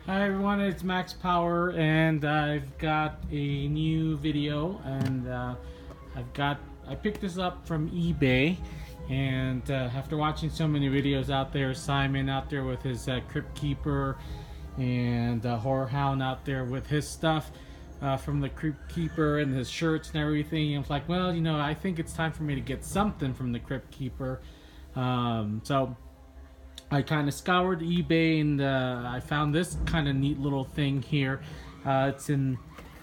Hi everyone, it's Max Power, and I've got a new video, and I picked this up from eBay, and after watching so many videos out there, Simon out there with his Crypt-keeper, and Horror Hound out there with his stuff from the Crypt-keeper and his shirts and everything, and it's like, well, I think it's time for me to get something from the Crypt-keeper. So I kind of scoured eBay, and I found this kind of neat little thing here. It's an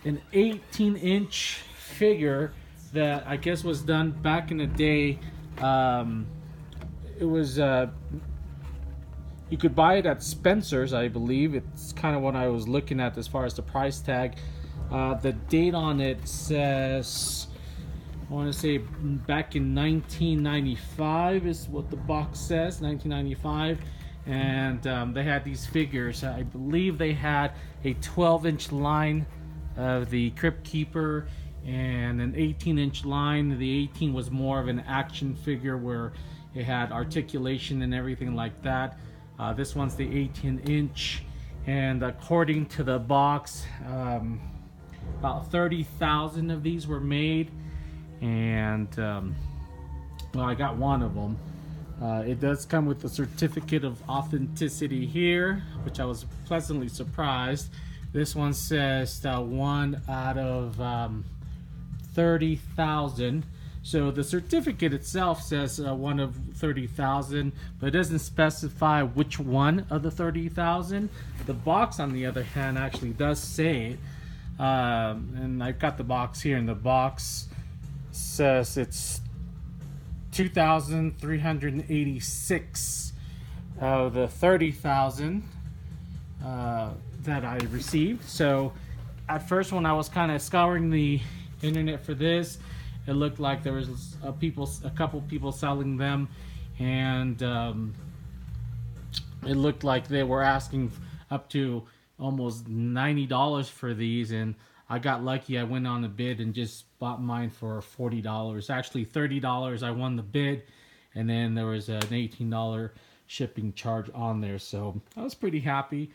18-inch figure that I guess was done back in the day. It was you could buy it at Spencer's, I believe. It's kind of what I was looking at as far as the price tag. The date on it says, I want to say back in 1995 is what the box says, 1995. And they had these figures. I believe they had a 12-inch line of the Crypt-keeper and an 18-inch line. The 18 was more of an action figure where it had articulation and everything like that. This one's the 18-inch, and according to the box, about 30,000 of these were made. And well, I got one of them. It does come with a certificate of authenticity here, which I was pleasantly surprised. This one says 1 out of 30,000. So the certificate itself says 1 of 30,000, but it doesn't specify which one of the 30,000. The box, on the other hand, actually does say it. And I've got the box here, and the box says it's 2,386 of the 30,000 that I received. So at first, when I was kind of scouring the internet for this, it looked like there was a couple people selling them, and it looked like they were asking up to almost $90 for these, and I got lucky. I went on a bid and just bought mine for $40. Actually $30 I won the bid, and then there was an $18 shipping charge on there. So I was pretty happy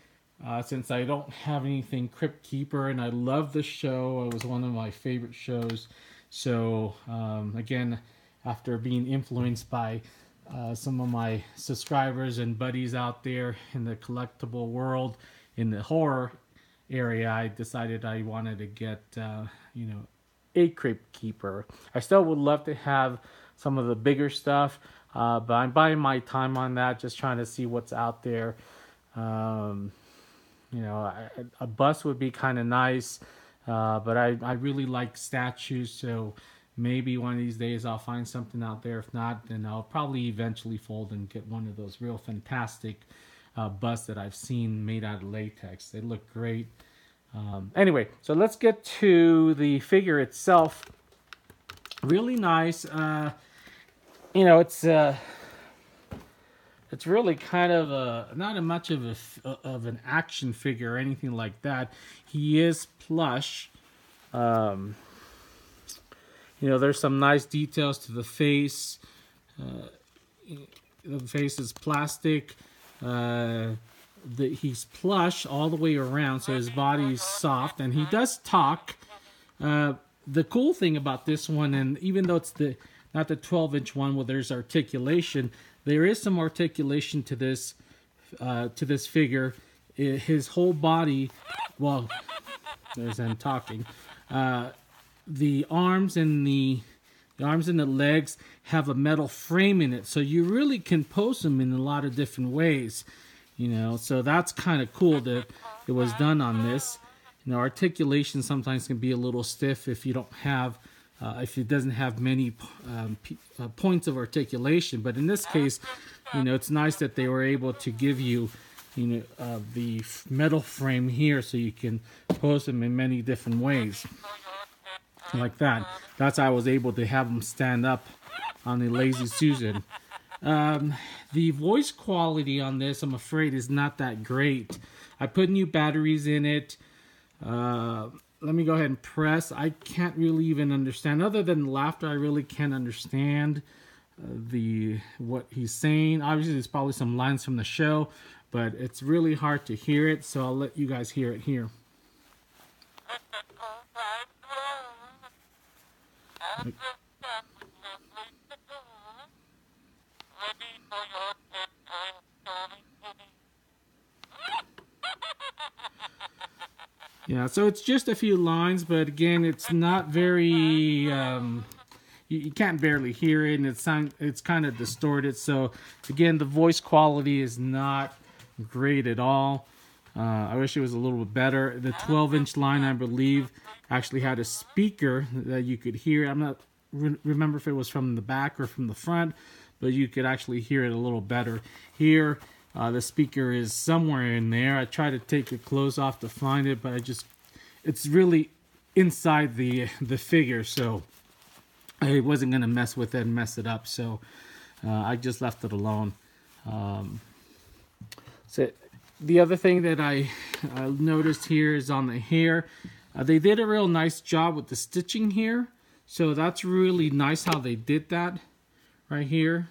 since I don't have anything Crypt-keeper, and I love the show. It was one of my favorite shows. So again, after being influenced by some of my subscribers and buddies out there in the collectible world, in the horror area, I decided I wanted to get a Crypt-keeper. I still would love to have some of the bigger stuff, but I'm buying my time on that, just trying to see what's out there. A bust would be kind of nice, but I really like statues, so maybe one of these days I'll find something out there. If not, then I'll probably eventually fold and get one of those real fantastic busts that I've seen made out of latex. They look great. Anyway, so let's get to the figure itself. Really nice. It's really kind of not much of an action figure or anything like that. He is plush. There's some nice details to the face. The face is plastic. He's plush all the way around, so his body's soft, and he does talk. The cool thing about this one, and even though it's not the 12-inch one where there's articulation, there is some articulation to this figure. His whole body, well, there's him talking. The arms and the legs have a metal frame in it, so you really can pose him in a lot of different ways. So that's kind of cool that it was done on this. Articulation sometimes can be a little stiff if you don't have, if it doesn't have many points of articulation. But in this case, it's nice that they were able to give you, the metal frame here, so you can pose them in many different ways, like that. That's how I was able to have them stand up on the Lazy Susan. The voice quality on this, I'm afraid, is not that great. I put new batteries in it. Let me go ahead and press. I can't really even understand. Other than laughter, I really can't understand what he's saying. Obviously, there's probably some lines from the show, but it's really hard to hear it, so I'll let you guys hear it here. Yeah, so it's just a few lines, but again, it's not very, you can't barely hear it, and it's kind of distorted. So again, the voice quality is not great at all. I wish it was a little bit better. The 12-inch line, I believe, actually had a speaker that you could hear. I'm not remember if it was from the back or from the front, but you could actually hear it a little better. Here, the speaker is somewhere in there. I tried to take it close off to find it, but it's really inside the figure, so I wasn't going to mess with it and mess it up, so I just left it alone. So the other thing that I noticed here is on the hair. They did a real nice job with the stitching here, so that's really nice how they did that right here.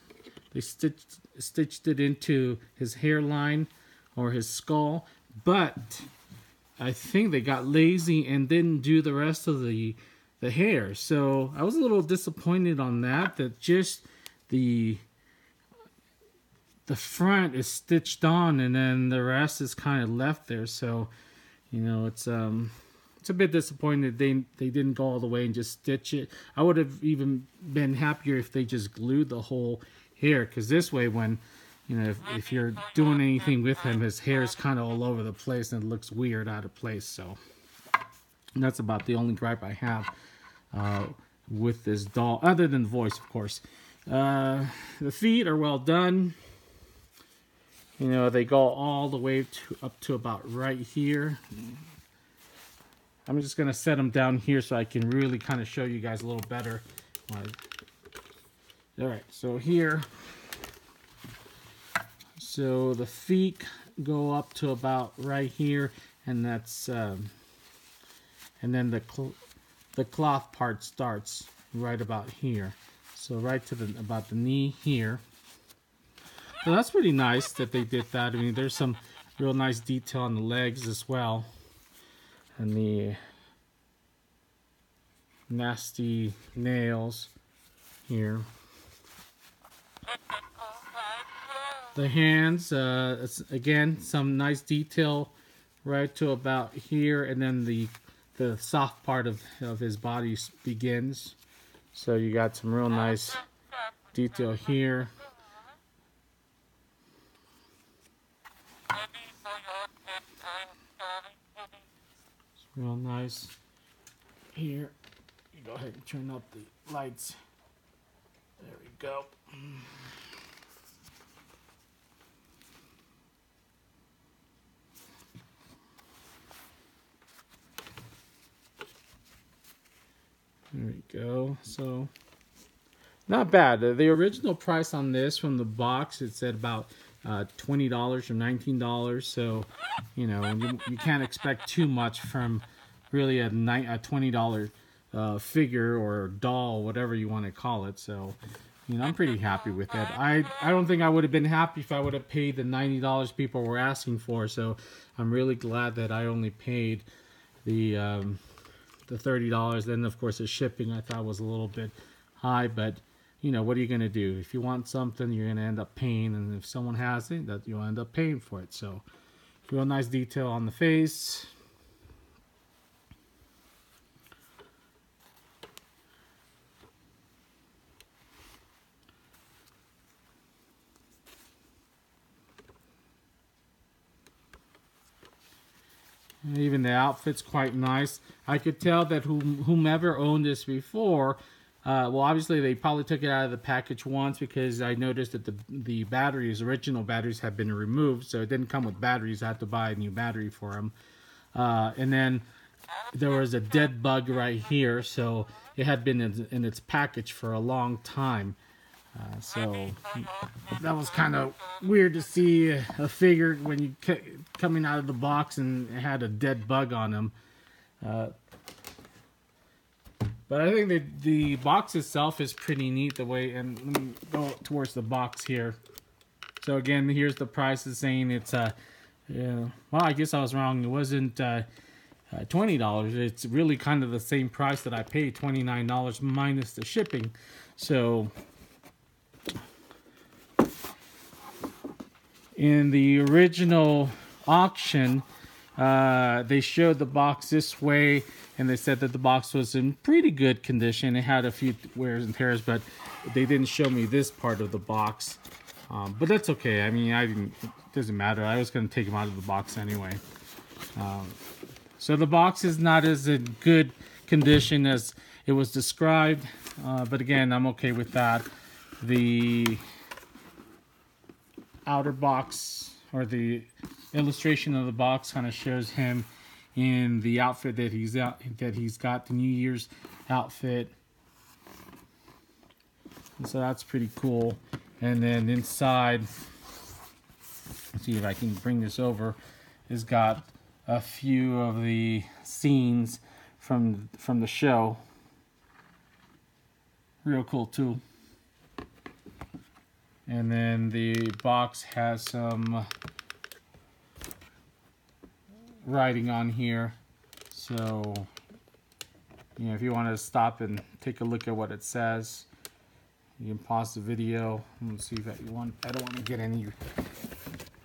They stitched it into his hairline or his skull, but I think they got lazy and didn't do the rest of the hair. So I was a little disappointed on that. That just the front is stitched on, and then the rest is kind of left there. So you know, it's a bit disappointed they didn't go all the way and just stitch it. I would have even been happier if they just glued the whole hair, because this way, when you know, if you're doing anything with him, his hair is kind of all over the place and it looks weird, out of place. So that's about the only gripe I have with this doll, other than the voice, of course. The feet are well done. You know, they go all the way up to about right here. I'm just going to set them down here so I can really kind of show you guys a little better. Alright, so here, so the feet go up to about right here, and that's, and then the cloth part starts right about here. So right to about the knee here. So that's pretty nice that they did that. I mean, there's some real nice detail on the legs as well. And the nasty nails here. The hands, again, some nice detail right to about here, and then the soft part of his body begins. So you got some real nice detail here. It's real nice here. You go ahead and turn up the lights. There we go. There we go. So, not bad. The original price on this from the box, it said about $20 or $19. So, you know, you can't expect too much from really a $20 figure or doll, whatever you want to call it. So, you know, I'm pretty happy with that. I don't think I would have been happy if I would have paid the $90 people were asking for. So, I'm really glad that I only paid the $30. Then, of course, the shipping I thought was a little bit high, but you know, what are you going to do? If you want something, you're going to end up paying, and if someone has it, that you'll end up paying for it. So, real nice detail on the face. And even the outfit's quite nice. I could tell that whomever owned this before, well, obviously they probably took it out of the package once, because I noticed that the batteries, original batteries, have been removed, so it didn't come with batteries. I had to buy a new battery for them. And then there was a dead bug right here, so it had been in its package for a long time. So that was kind of weird to see a figure when you coming out of the box and it had a dead bug on him. But I think that the box itself is pretty neat the way, and let me go towards the box here. So again, here's the price. Is saying it's yeah, well, I guess I was wrong. It wasn't $20. It's really kind of the same price that I paid, $29 minus the shipping. So in the original auction, they showed the box this way, and they said that the box was in pretty good condition. It had a few wears and tears, but they didn't show me this part of the box. But that's okay. I mean, it doesn't matter. I was going to take them out of the box anyway. So the box is not as in good condition as it was described. But again, I'm okay with that. The outer box, or the illustration of the box, kind of shows him in the outfit that he's got, the New Year's outfit. And so that's pretty cool. And then inside, let's see if I can bring this over, has got a few of the scenes from the show. Real cool too. And then the box has some writing on here. So, you know, if you want to stop and take a look at what it says, you can pause the video and see if you want. I don't want to get any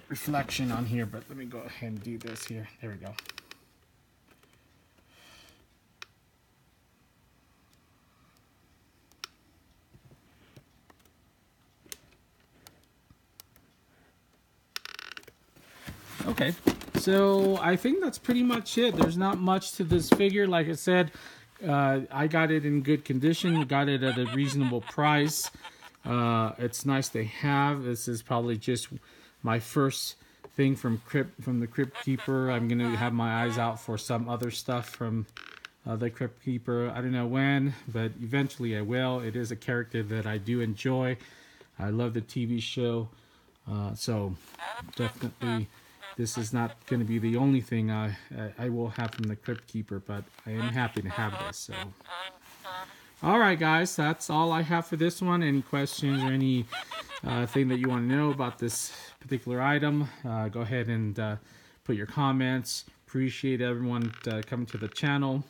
reflection on here, but let me go ahead and do this here. There we go. Okay, so I think that's pretty much it. There's not much to this figure. Like I said, I got it in good condition. Got it at a reasonable price. It's nice to have. This is probably just my first thing from the Crypt-keeper. I'm gonna have my eyes out for some other stuff from the Crypt-keeper. I don't know when, but eventually I will. It is a character that I do enjoy. I love the TV show, so definitely. This is not going to be the only thing I will have from the Crypt-keeper, but I am happy to have this. So, all right, guys, that's all I have for this one. Any questions or any thing that you want to know about this particular item, go ahead and put your comments. Appreciate everyone coming to the channel,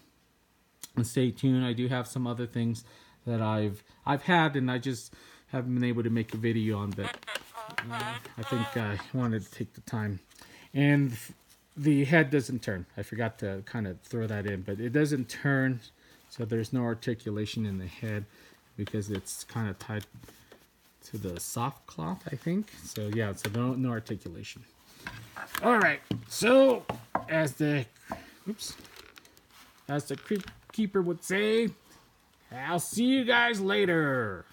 and stay tuned. I do have some other things that I've had, and I just haven't been able to make a video on, but I think I wanted to take the time. And the head doesn't turn. I forgot to kind of throw that in, but it doesn't turn, so there's no articulation in the head because it's kind of tied to the soft cloth, I think. So yeah, so no articulation. All right, so as the Crypt-keeper would say, I'll see you guys later.